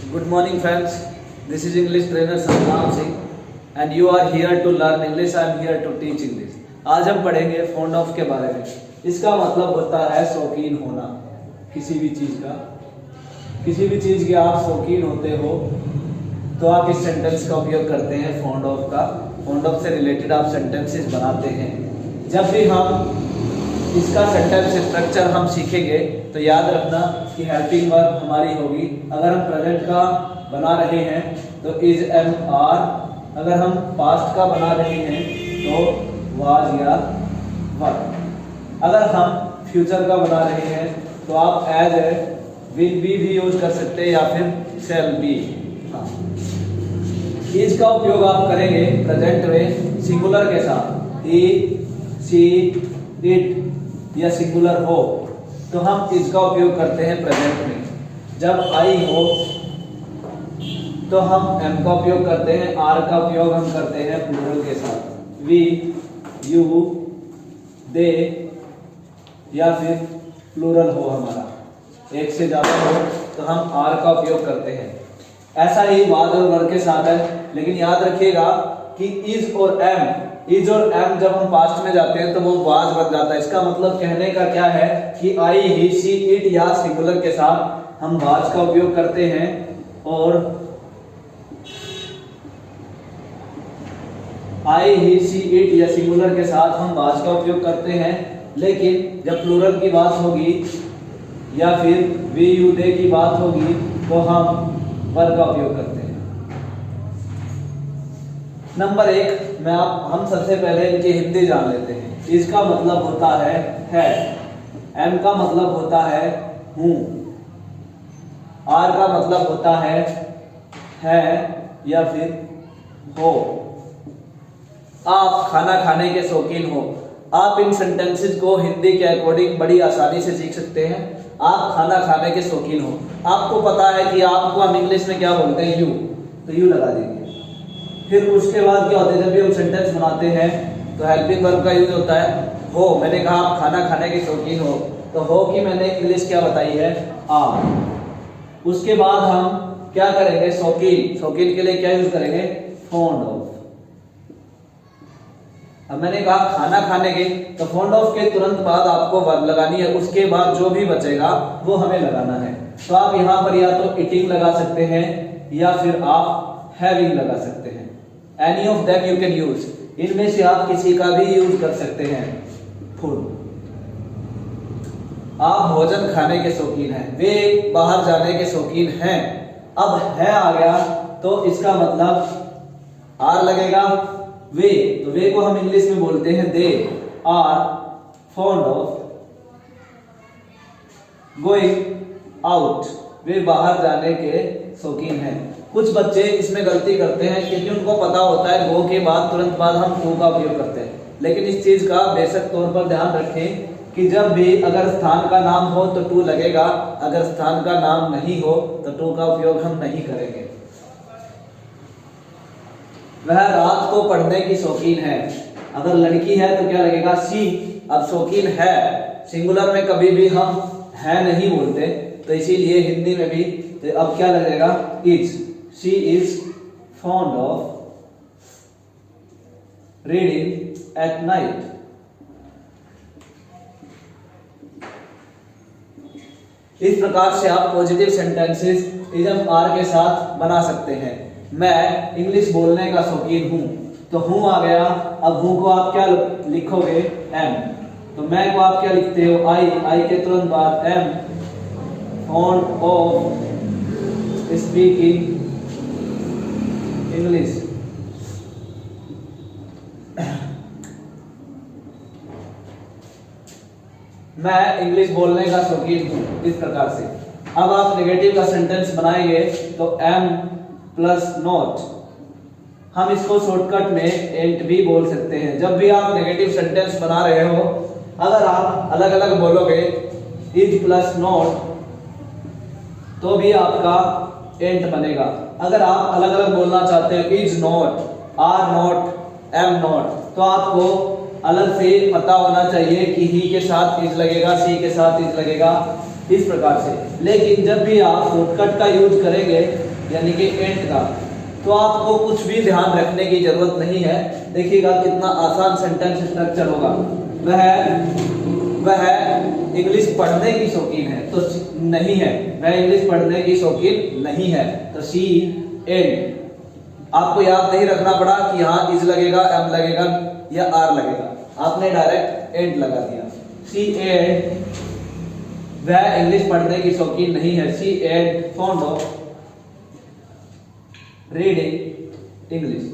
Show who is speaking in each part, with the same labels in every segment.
Speaker 1: Good morning friends, this is English trainer Satnam Singh and you are here to learn English. I am here to teach English. आज हम पढ़ेंगे fond of के बारे में। इसका मतलब होता है शौकीन होना किसी भी चीज़ का। किसी भी चीज़ के आप शौकीन होते हो तो आप इस सेंटेंस का उपयोग करते हैं फॉन्ड ऑफ का। फॉन्ड ऑफ से रिलेटेड आप सेंटेंसेस बनाते हैं। जब भी हम इसका सेंटेंस स्ट्रक्चर हम सीखेंगे तो याद रखना कि हेल्पिंग वर्ब हमारी होगी। अगर हम प्रेजेंट का बना रहे हैं तो इज एम आर, अगर हम पास्ट का बना रहे हैं तो वाज या वर, अगर हम फ्यूचर का बना रहे हैं तो आप एज ए विल बी भी यूज कर सकते हैं या फिर शैल बी। हाँ, इज का उपयोग आप करेंगे प्रेजेंट में सिंगुलर के साथ। ही, सी, इट या सिंगुलर हो तो हम इसका उपयोग करते हैं प्रेजेंट में। जब आई हो तो हम एम का उपयोग करते हैं। आर का उपयोग हम करते हैं प्लूरल के साथ। वी, यू, दे या फिर प्लूरल हो हमारा एक से ज्यादा हो तो हम आर का उपयोग करते हैं। ऐसा ही वाज और वर के साथ है, लेकिन याद रखिएगा कि इज और एम जब हम पास्ट में जाते हैं तो वो वाज बन जाता है। इसका मतलब कहने का क्या है कि आई, ही, सी, इट या सिंगुलर के साथ हम वाज का उपयोग करते हैं और आई, ही, सी, इट या सिंगुलर के साथ हम वाज का उपयोग करते हैं। लेकिन जब प्लूरल की बात होगी या फिर वी, यू, दे की बात होगी तो हम वर का उपयोग करते हैं। नंबर एक में हम सबसे पहले इनकी हिंदी जान लेते हैं। इसका मतलब होता है। एम का मतलब होता है हूं। आर का मतलब होता है या फिर हो। आप खाना खाने के शौकीन हो। आप इन सेंटेंसेस को हिंदी के अकॉर्डिंग बड़ी आसानी से सीख सकते हैं। आप खाना खाने के शौकीन हो, आपको पता है कि आपको हम इंग्लिश में क्या बोलते हैं, यू, तो यू लगा देंगे। फिर उसके बाद क्या होता है, जब भी हम सेंटेंस बनाते हैं तो हेल्पिंग वर्ब का यूज होता है हो। मैंने कहा आप खाना खाने के शौकीन हो तो हो की मैंने इंग्लिश क्या बताई है, आर। उसके बाद हम क्या करेंगे, शौकीन के लिए क्या यूज करेंगे, फॉन्ड ऑफ। अब मैंने कहा खाना खाने के तो फॉन्ड ऑफ के तुरंत बाद आपको वर्ब लगानी है। उसके बाद जो भी बचेगा वो हमें लगाना है। तो आप यहाँ पर या तो ईटिंग लगा सकते हैं या फिर आप हैविंग लगा सकते हैं। Any of that you can use. इनमें से आप किसी का भी यूज कर सकते हैं। फूड, आप भोजन खाने के शौकीन हैं, वे बाहर जाने के शौकीन हैं। अब है आ गया तो इसका मतलब आर लगेगा। वे, तो वे को हम इंग्लिश में बोलते हैं they are fond of going out. वे बाहर जाने के शौकीन हैं। कुछ बच्चे इसमें गलती करते हैं क्योंकि उनको पता होता है गो के बाद तुरंत बाद हम टू का उपयोग करते हैं। लेकिन इस चीज का बेशक तौर पर ध्यान रखें कि जब भी अगर स्थान का नाम हो तो टू लगेगा, अगर स्थान का नाम नहीं हो तो टू का उपयोग हम नहीं करेंगे। वह रात को पढ़ने की शौकीन है। अगर लड़की है तो क्या लगेगा, सी। अब शौकीन है सिंगुलर में कभी भी हम है नहीं बोलते, तो इसीलिए हिंदी में भी तो अब क्या लगेगा, is. She is fond of reading at night. इस प्रकार से आप पॉजिटिव सेंटेंसेस इजम आर के साथ बना सकते हैं। मैं इंग्लिश बोलने का शौकीन हूं, तो हूं आ गया। अब हूं को आप क्या लिखोगे, एम। तो मैं को आप क्या लिखते हो, आई के तुरंत बाद am fond of speaking English. मैं इंग्लिश बोलने का शौकीन हूं, इस प्रकार से। अब आप नेगेटिव का सेंटेंस बनाएंगे तो एम प्लस नॉट, हम इसको शॉर्टकट में एंट भी बोल सकते हैं। जब भी आप नेगेटिव सेंटेंस बना रहे हो, अगर आप अलग अलग बोलोगे इज प्लस नॉट तो भी आपका एंट बनेगा। अगर आप अलग अलग बोलना चाहते हो, is not, are not, am not, तो आपको अलग से पता होना चाहिए कि ही के साथ इज लगेगा, सी के साथ इज लगेगा, इस प्रकार से। लेकिन जब भी आप शॉर्टकट का यूज करेंगे यानी कि एंड का। तो आपको कुछ भी ध्यान रखने की जरूरत नहीं है। देखिएगा कितना आसान सेंटेंस स्ट्रक्चर होगा। वह इंग्लिश पढ़ने की शौकीन है, तो नहीं है, वह इंग्लिश पढ़ने की शौकीन नहीं है, तो शी एंड। आपको याद नहीं रखना पड़ा कि यहाँ इज लगेगा, एम लगेगा या आर लगेगा, आपने डायरेक्ट एंड लगा दिया। शी एंड, वह इंग्लिश पढ़ने की शौकीन नहीं है, she and fond of reading English.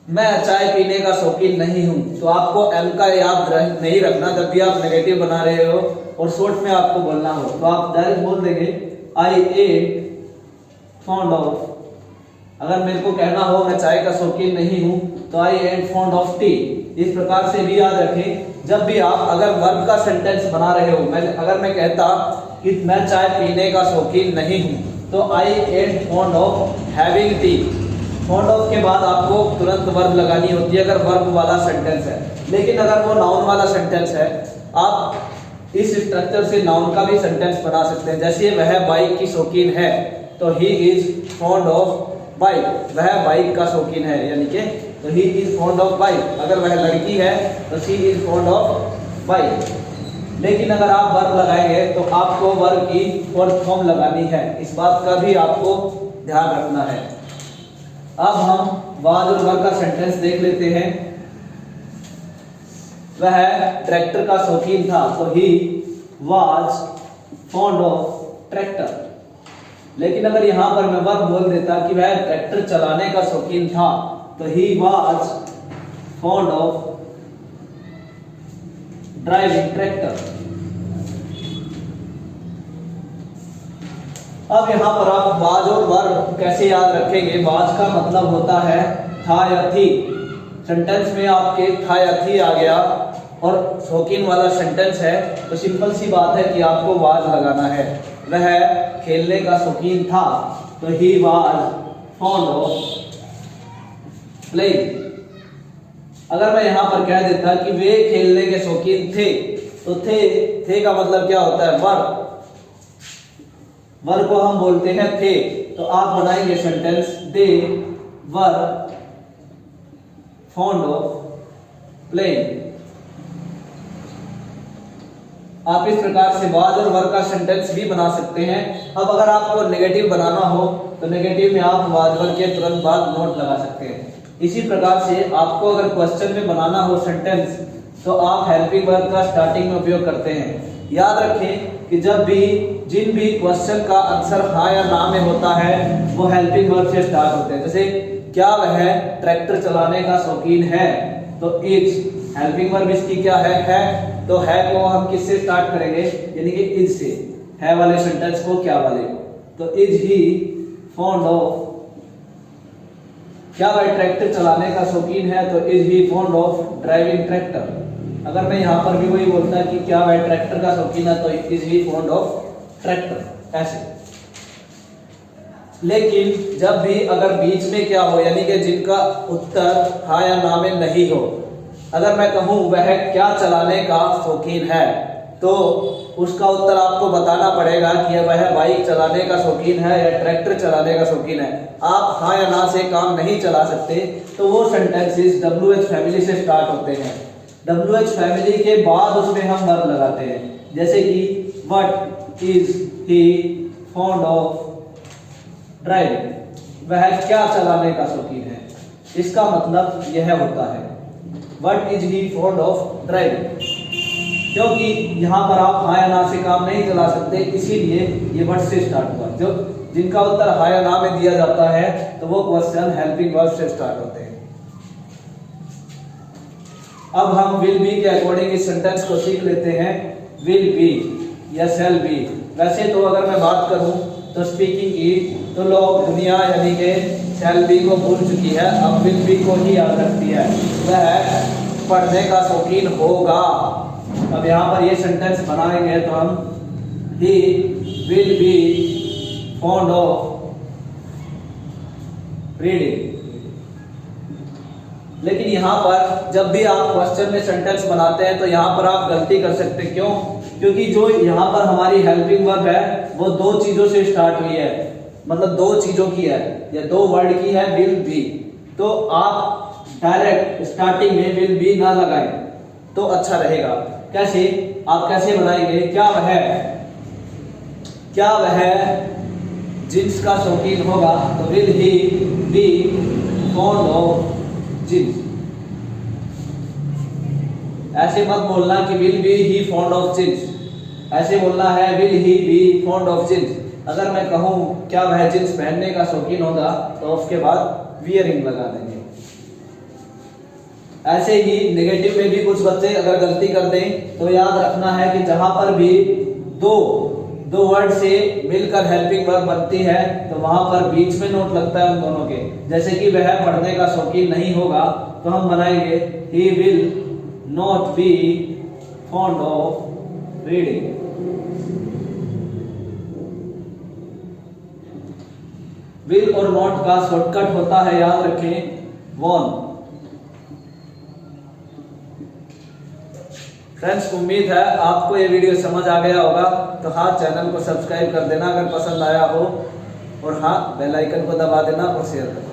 Speaker 1: मैं चाय पीने का शौकीन नहीं हूं, तो आपको एम का याद नहीं रखना। जब भी आप नेगेटिव बना रहे हो और शॉर्ट में आपको बोलना हो तो आप डायरेक्ट बोल देंगे आई एट फॉन्ड ऑफ। अगर मेरे को कहना हो मैं चाय का शौकीन नहीं हूं तो I at fond of T. इस प्रकार से भी याद रखें। जब भी आप अगर वर्ब का सेंटेंस बना रहे हो, अगर मैं कहता कि मैं चाय पीने का शौकीन नहीं हूं तो I at fond of having tea. Fond of के बाद आपको तुरंत वर्ब लगानी होती है अगर वर्ब वाला सेंटेंस है। लेकिन अगर वो नाउन वाला सेंटेंस है, आप इस स्ट्रक्चर से नाउन का भी सेंटेंस बना सकते हैं। जैसे वह बाइक की शौकीन है तो he is fond of bike, वह बाइक का शौकीन है, यानी कि तो he is fond of bike. अगर वह लड़की है तो she is fond of bike. लेकिन अगर आप वर्ब लगाएंगे तो आपको वर्ब की फोर्थ फॉर्म लगानी है, इस बात का भी आपको ध्यान रखना है। अब हम वाज और वर का सेंटेंस देख लेते हैं। वह ट्रैक्टर का शौकीन था तो he was fond of tractor. लेकिन अगर यहां पर मैं वर्ब बोल देता कि वह ट्रैक्टर चलाने का शौकीन था तो he was fond of driving tractor. अब यहाँ पर आप वाज और वर्ब कैसे याद रखेंगे। वाज का मतलब होता है था या थी। सेंटेंस में आपके था या थी आ गया और शौकीन वाला सेंटेंस है तो सिंपल सी बात है कि आपको वाज लगाना है। वह खेलने का शौकीन था तो he was fond of playing. अगर मैं यहाँ पर कह देता कि वे खेलने के शौकीन थे तो थे का मतलब क्या होता है, वर्ब। वर्ब को हम बोलते हैं थे, तो आप बनाएंगे sentence they were fond of playing. आप इस प्रकार से वाज और वर का सेंटेंस भी बना सकते हैं। अब अगर आपको नेगेटिव बनाना हो तो नेगेटिव में आप वाज वर के तुरंत बाद नोट लगा सकते हैं। इसी प्रकार से आपको अगर क्वेश्चन में बनाना हो सेंटेंस तो आप हेल्पिंग वर्ब का स्टार्टिंग में उपयोग करते हैं। याद रखें कि जब भी जिन भी क्वेश्चन का आंसर हाँ या ना में होता है वो हेल्पिंग वर्ब से स्टार्ट होते हैं। जैसे क्या वह ट्रैक्टर चलाने का शौकीन है तो इज, हेल्पिंग वर्ब इसकी क्या है, तो है को हम किससे स्टार्ट करेंगे, यानी कि इज से। है वाले सेंटेंस को क्या वाले को, तो इज ही फॉन्ड ऑफ, क्या वह ट्रैक्टर चलाने का शौकीन है तो is he fond of driving tractor. अगर मैं यहाँ पर भी वही बोलता कि क्या वह ट्रैक्टर का शौकीन है तो is he fond of tractor, ऐसे। लेकिन जब भी अगर बीच में क्या हो, यानी कि जिनका उत्तर हाँ या ना में नहीं हो, अगर मैं कहूँ वह क्या चलाने का शौकीन है तो उसका उत्तर आपको बताना पड़ेगा कि वह बाइक चलाने का शौकीन है या ट्रैक्टर चलाने का शौकीन है। आप हाँ या ना से काम नहीं चला सकते, तो वो सेंटेंसेस WH फैमिली से स्टार्ट होते हैं। WH फैमिली के बाद उसमें हम वर्ब लगाते हैं, जैसे कि what is he fond of driving, वह क्या चलाने का शौकीन है। इसका मतलब यह होता है what is he fond of driving, क्योंकि यहाँ पर आप हाँ या ना से काम नहीं चला सकते, इसीलिए ये वर्ड से स्टार्ट हुआ। जो जिनका उत्तर हाँ या ना में दिया जाता है तो वो क्वेश्चन हेल्पिंग वर्ब से स्टार्ट होते हैं। अब हम विल बी के अकॉर्डिंग इस सेंटेंस को सीख लेते हैं। विल बी या शैल बी। वैसे तो अगर मैं बात करूं तो स्पीकिंग की तो लोग दुनिया यानी कि शैल बी को भूल चुकी है, अब विल बी को ही याद रखती है। वह पढ़ने का शौकीन होगा। अब यहाँ पर ये सेंटेंस बनाएंगे तो हम he will be fond of reading. लेकिन यहाँ पर जब भी आप क्वेश्चन में सेंटेंस बनाते हैं तो यहाँ पर आप गलती कर सकते हैं। क्यों? क्योंकि जो यहाँ पर हमारी हेल्पिंग वर्ब है वो दो चीजों से स्टार्ट हुई है, मतलब दो चीजों की है या दो वर्ड की है, विल बी। तो आप डायरेक्ट स्टार्टिंग में विल बी ना लगाएं तो अच्छा रहेगा। कैसे? आप कैसे बनाएंगे? क्या वह जींस का शौकीन होगा, तो will he B fond of jeans. ऐसे मत बोलना कि will be he fond of jeans, ऐसे बोलना है will he B fond of jeans. अगर मैं कहूं क्या वह जींस पहनने का शौकीन होगा तो उसके बाद वियरिंग लगा देंगे। ऐसे ही नेगेटिव में भी कुछ बच्चे अगर गलती कर दें तो याद रखना है कि जहां पर भी दो वर्ड से मिलकर हेल्पिंग वर्ब बनती है तो वहां पर बीच में नोट लगता है उन दोनों के। जैसे कि वह पढ़ने का शौकीन नहीं होगा तो हम बनाएंगे he will not be fond of reading. Will और नॉट का शॉर्टकट होता है, याद रखें, वॉन। फ्रेंड्स, उम्मीद है आपको ये वीडियो समझ आ गया होगा। तो हाँ, चैनल को सब्सक्राइब कर देना अगर पसंद आया हो, और हाँ, बेल आइकन को दबा देना और शेयर करना।